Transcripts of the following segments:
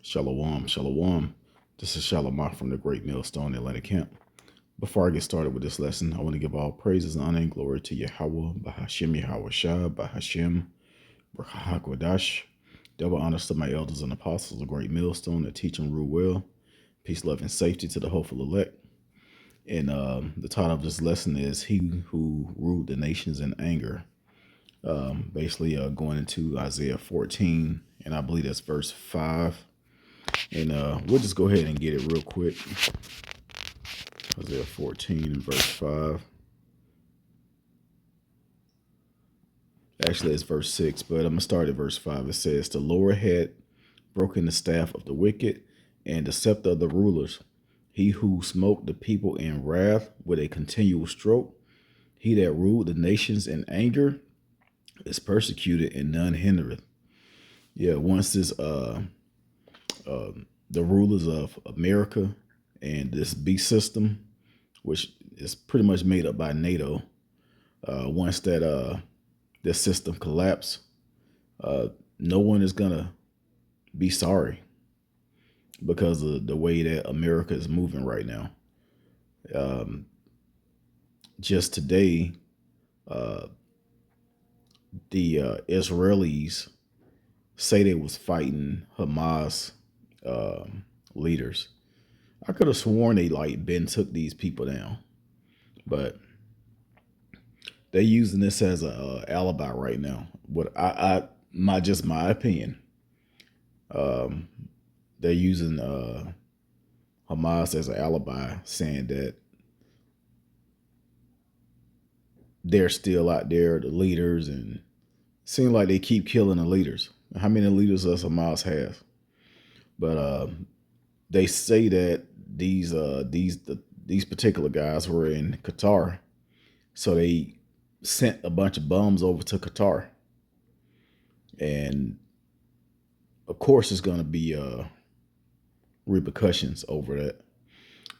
Shalom, shalom. This is Shalomah from the Great Millstone Atlanta Camp. Before I get started with this lesson, I want to give all praises, honor, and glory to Yahweh, Bahashim Yahweh Shah, Bahashim, Brahakwadash. Double honors to my elders and apostles of Great Millstone that teach and rule well. Peace, love, and safety to the hopeful elect. And the title of this lesson is He Who Ruled the Nations in Anger. Basically going into Isaiah 14, and I believe that's verse 5. And we'll just go ahead and get it real quick. Isaiah 14 and verse 5. Actually, it's verse 6, but I'm going to start at verse 5. It says, "The Lord had broken the staff of the wicked and the scepter of the rulers. He who smote the people in wrath with a continual stroke. He that ruled the nations in anger is persecuted and none hindereth." Yeah, once this the rulers of America and this beast system, which is pretty much made up by NATO, once that this system collapse, no one is gonna be sorry because of the way that America is moving right now. Just today, the Israelis say they was fighting Hamas leaders. I could have sworn they been took these people down, but they're using this as a alibi right now. What my opinion. They're using Hamas as an alibi, saying that they're still out there, the leaders, and it seems like they keep killing the leaders. How many leaders does Hamas have? But they say that these particular guys were in Qatar, so they sent a bunch of bums over to Qatar, and of course there's going to be repercussions over that.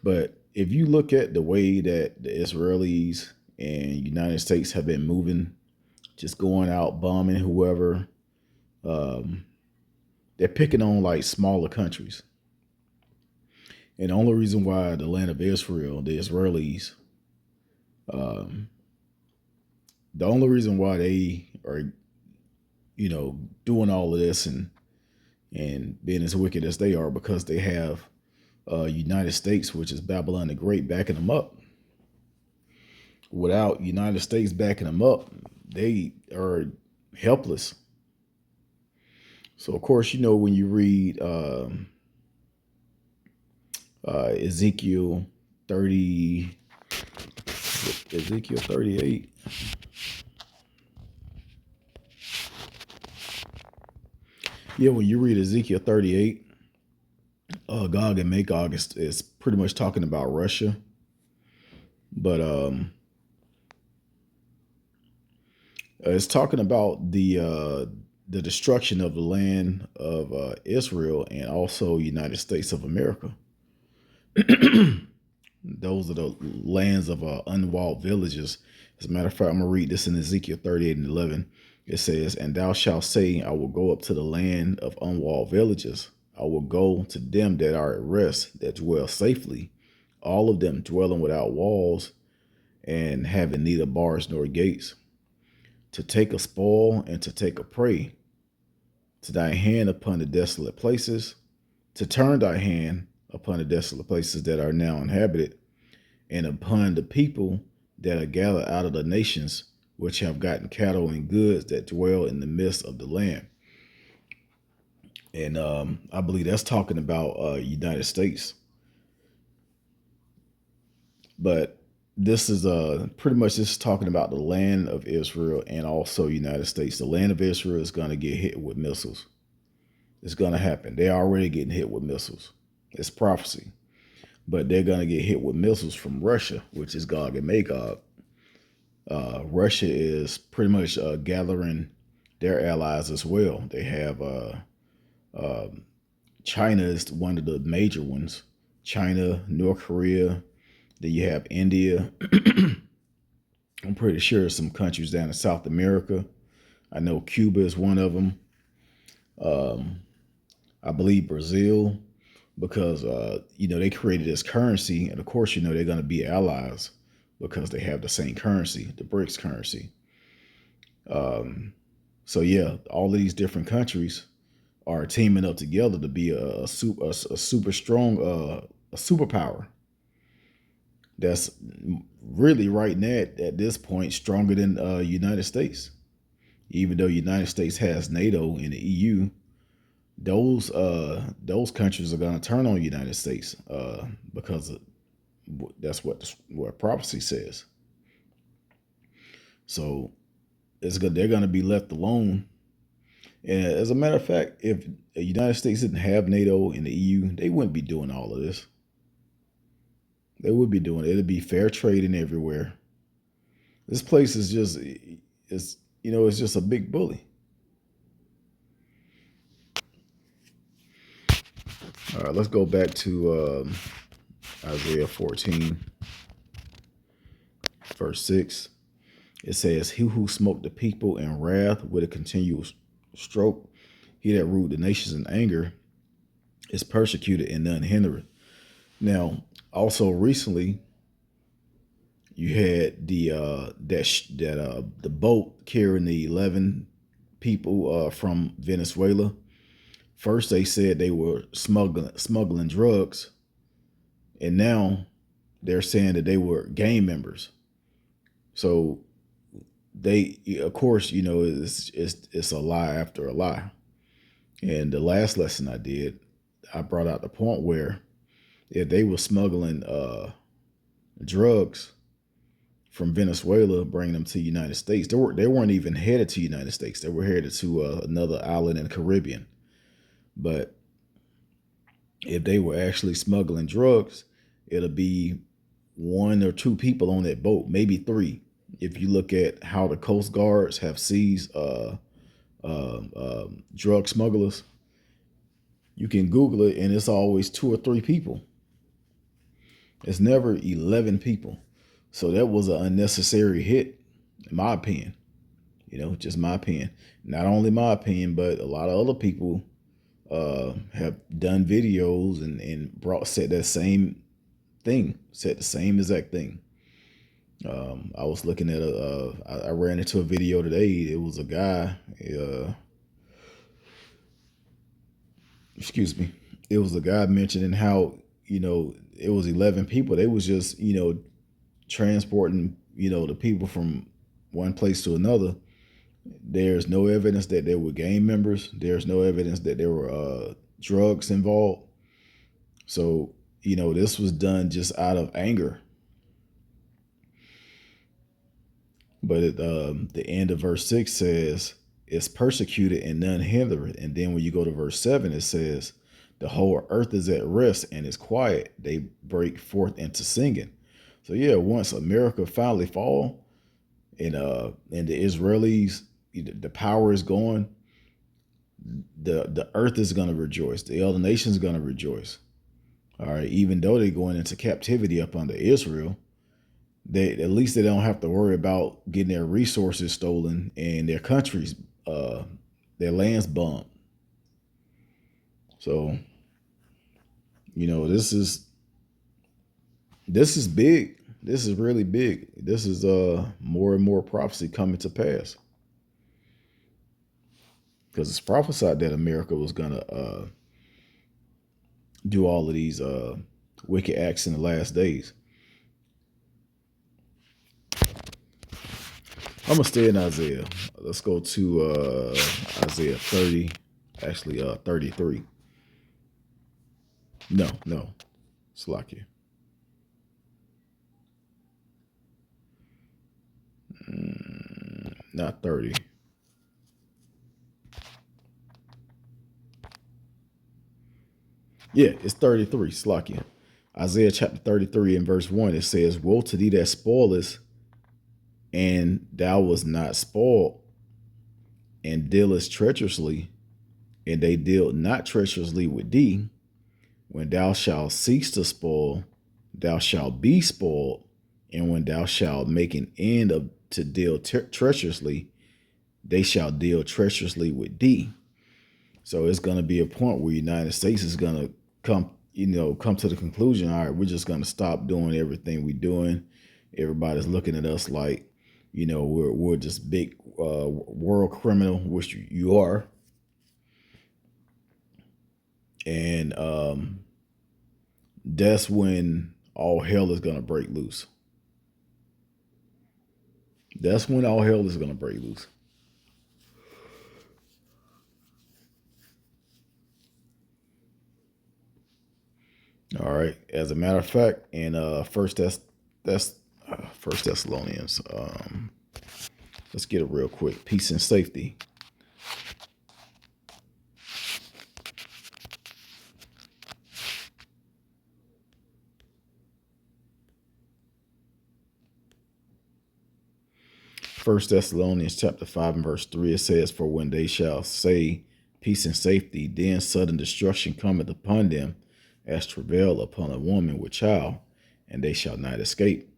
But if you look at the way that the Israelis and United States have been moving, just going out bombing whoever, they're picking on smaller countries. And the only reason why the land of Israel, the Israelis, the only reason why they are, doing all of this and being as wicked as they are, because they have United States, which is Babylon the Great, backing them up. Without United States backing them up, they are helpless. So, of course, when you read Ezekiel 38. Yeah, when you read Ezekiel 38, Gog and Magog is pretty much talking about Russia. But it's talking about the destruction of the land of Israel and also United States of America. Those are the lands of unwalled villages. As a matter of fact, I'm going to read this in Ezekiel 38 and 11. It says, "And thou shalt say, I will go up to the land of unwalled villages. I will go to them that are at rest, that dwell safely, all of them dwelling without walls and having neither bars nor gates, to take a spoil and to take a prey, to thy hand upon the desolate places, to turn thy hand upon the desolate places that are now inhabited, and upon the people that are gathered out of the nations, which have gotten cattle and goods that dwell in the midst of the land." And I believe that's talking about United States. But this is pretty much just talking about the land of Israel and also United States. The land of Israel is going to get hit with missiles. It's going to happen. They're already getting hit with missiles. It's prophecy. But they're going to get hit with missiles from Russia, which is Gog and Magog. Russia is pretty much gathering their allies as well. They have China is one of the major ones. China, North Korea. Then you have India. I'm pretty sure some countries down in South America. I know Cuba is one of them. I believe Brazil, because they created this currency, and of course they're going to be allies because they have the same currency, the BRICS currency. So yeah, all of these different countries are teaming up together to be a super strong a superpower that's really right now at this point stronger than United States. Even though United States has NATO and the EU, those countries are going to turn on United States because that's what prophecy says. So it's good. They're going to be left alone. And as a matter of fact, if the United States didn't have NATO and the EU, they wouldn't be doing all of this. They would be doing it. It'd be fair trading everywhere. This place is just it's just a big bully. All right, let's go back to Isaiah 14, verse 6. It says, "He who smote the people in wrath with a continual stroke, he that ruled the nations in anger, is persecuted and none hindereth." Now, also recently, you had the boat carrying the 11 people from Venezuela. First, they said they were smuggling drugs, and now they're saying that they were gang members. So they, of course, it's a lie after a lie. And the last lesson I did, I brought out the point where if they were smuggling drugs from Venezuela, bringing them to the United States, they weren't even headed to the United States. They were headed to another island in the Caribbean. But if they were actually smuggling drugs, it'll be one or two people on that boat, maybe three. If you look at how the Coast Guards have seized drug smugglers, you can Google it, and it's always two or three people. It's never 11 people. So that was an unnecessary hit, in my opinion. Just my opinion. Not only my opinion, but a lot of other people have done videos and said that same thing, said the same exact thing. I was looking at I ran into a video today. It was a guy, excuse me. It was a guy mentioning how, it was 11 people. They was just, transporting, the people from one place to another. There's no evidence that they were gang members. There's no evidence that there were drugs involved. So, this was done just out of anger. But the end of verse 6 says, "It's persecuted and none hindereth." And then when you go to verse 7, it says, "The whole earth is at rest and is quiet. They break forth into singing." So yeah, once America finally fall and the Israelis, the power is gone, the earth is going to rejoice. The other nations going to rejoice. All right, even though they're going into captivity up under Israel, at least they don't have to worry about getting their resources stolen and their countries, their lands bombed. So, this is big. This is really big. This is more and more prophecy coming to pass, because it's prophesied that America was gonna do all of these wicked acts in the last days. I'm gonna stay in Isaiah. Let's go to Isaiah 30, actually 33. No, Slakia. Not 30. Yeah, it's 33, Slakia. Isaiah chapter 33 and verse 1, it says, "Woe to thee that spoilest, and thou was not spoiled, and dealest treacherously, and they dealt not treacherously with thee. When thou shalt cease to spoil, thou shalt be spoiled, and when thou shalt make an end of to deal treacherously, they shall deal treacherously with thee." So it's going to be a point where the United States is going to come to the conclusion, all right, we're just going to stop doing everything we're doing. Everybody's looking at us like, we're just big world criminal, which you are. And that's when all hell is going to break loose. That's when all hell is going to break loose. All right. As a matter of fact, in that's First Thessalonians. Let's get it real quick. Peace and safety. First Thessalonians chapter 5 and verse 3, it says, "For when they shall say peace and safety, then sudden destruction cometh upon them, as travail upon a woman with child, and they shall not escape."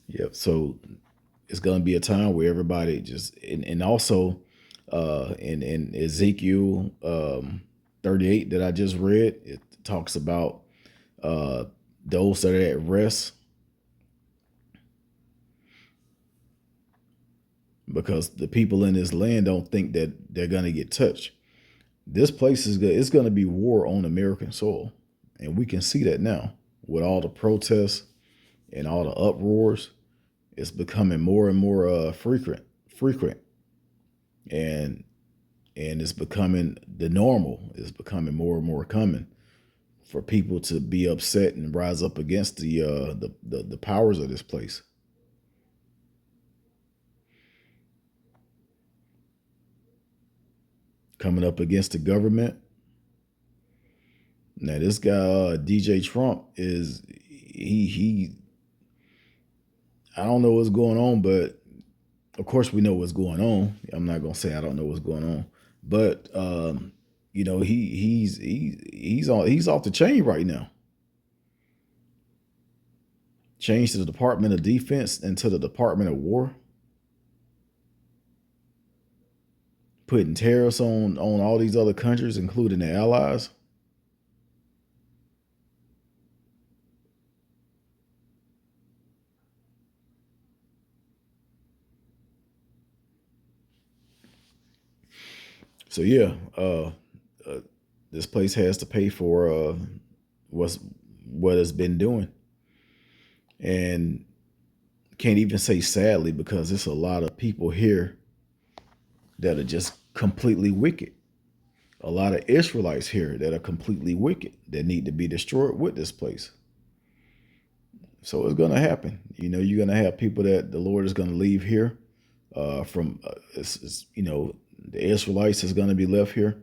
Yep. So it's going to be a time where everybody and also in Ezekiel 38 that I just read, it talks about uh, those that are at rest, because the people in this land don't think that they're going to get touched. This place is good. It's going to be war on American soil. And we can see that now with all the protests and all the uproars. It's becoming more and more frequent. And it's becoming the normal. It's becoming more and more common for people to be upset and rise up against the powers of this place. Coming up against the government. Now this guy DJ Trump is he I don't know what's going on, but of course we know what's going on. I'm not gonna say I don't know what's going on, but he's off the chain right now. Changed to the Department of Defense and to the Department of War, putting tariffs on all these other countries, including the allies. So yeah, this place has to pay for what it's been doing, and can't even say sadly, because there's a lot of people here that are just completely wicked. A lot of Israelites here that are completely wicked that need to be destroyed with this place. So it's going to happen. You're going to have people that the Lord is going to leave here from, the Israelites is going to be left here.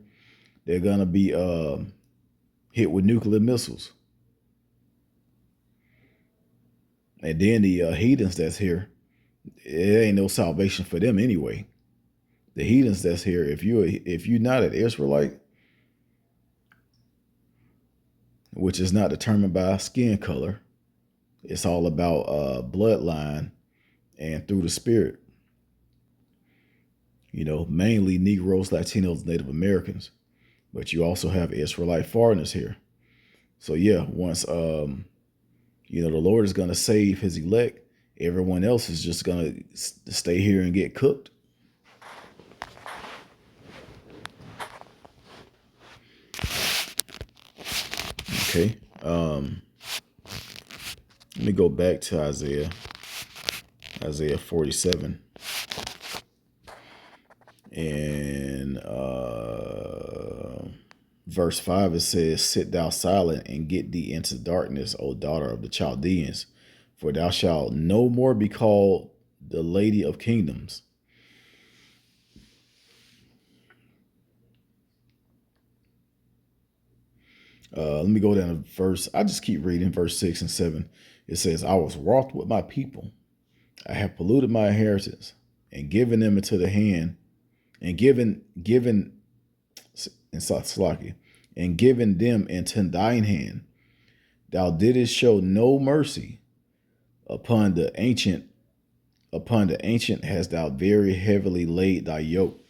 They're going to be hit with nuclear missiles. And then the heathens that's here, it ain't no salvation for them anyway. The heathens that's here, if you're not an Israelite, which is not determined by skin color, it's all about bloodline and through the spirit. Mainly Negroes, Latinos, Native Americans, but you also have Israelite foreigners here. So yeah, once the Lord is going to save his elect, everyone else is just going to stay here and get cooked. Okay. Let me go back to Isaiah 47. And verse 5, it says, "Sit thou silent and get thee into darkness, O daughter of the Chaldeans, for thou shalt no more be called the lady of kingdoms." Let me go down to verse. I just keep reading verse 6 and 7. It says, "I was wroth with my people. I have polluted my inheritance and given them into the hand and given in Salaki, and given them into thine hand. Thou didst show no mercy upon the ancient hast thou very heavily laid thy yoke."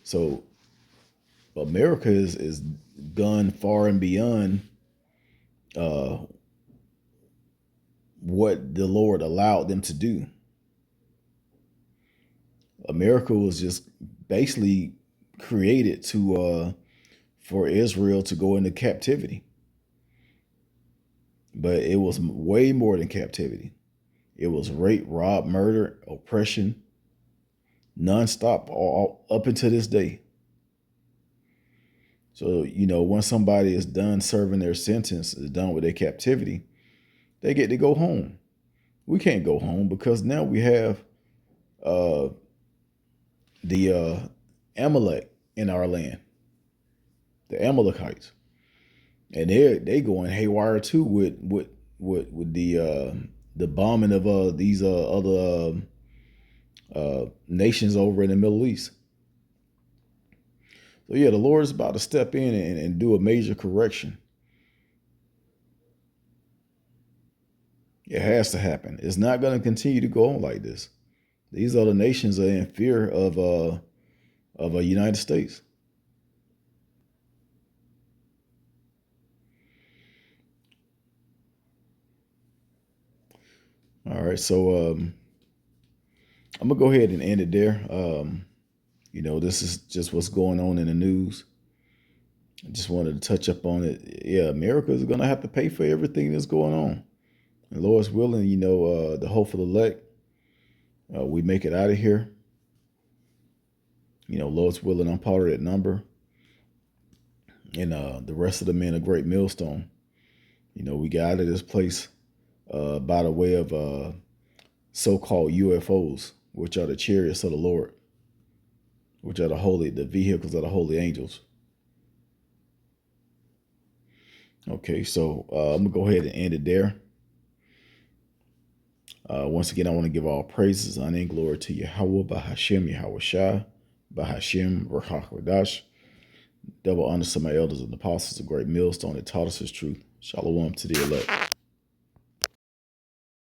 So America is gone far and beyond uh, what the Lord allowed them to do. America was just basically created to for Israel to go into captivity, but it was way more than captivity. It was rape, rob, murder, oppression, nonstop, all up until this day. So, once somebody is done serving their sentence, is done with their captivity, they get to go home. We can't go home because now we have uh, the Amalek in our land, the Amalekites, and they going haywire too with the bombing of these other nations over in the Middle East. So yeah, the Lord is about to step in and do a major correction. It has to happen. It's not going to continue to go on like this. These other nations are in fear of a United States. All right, so I'm gonna go ahead and end it there. This is just what's going on in the news. I just wanted to touch up on it. Yeah, America is gonna have to pay for everything that's going on. And Lord's willing, the hopeful elect, we make it out of here. Lord's willing, I'm part of that number. And the rest of the men, a great millstone. We got out of this place by the way of so-called UFOs, which are the chariots of the Lord, which are the vehicles of the holy angels. Okay, so I'm gonna go ahead and end it there. Once again, I want to give all praises, honor, and glory to Yahweh, Bahashem, Yahweh Shai, Bahashem, Rahakwadash. Double honor to my elders and apostles, a great millstone that taught us his truth. Shalom to the elect.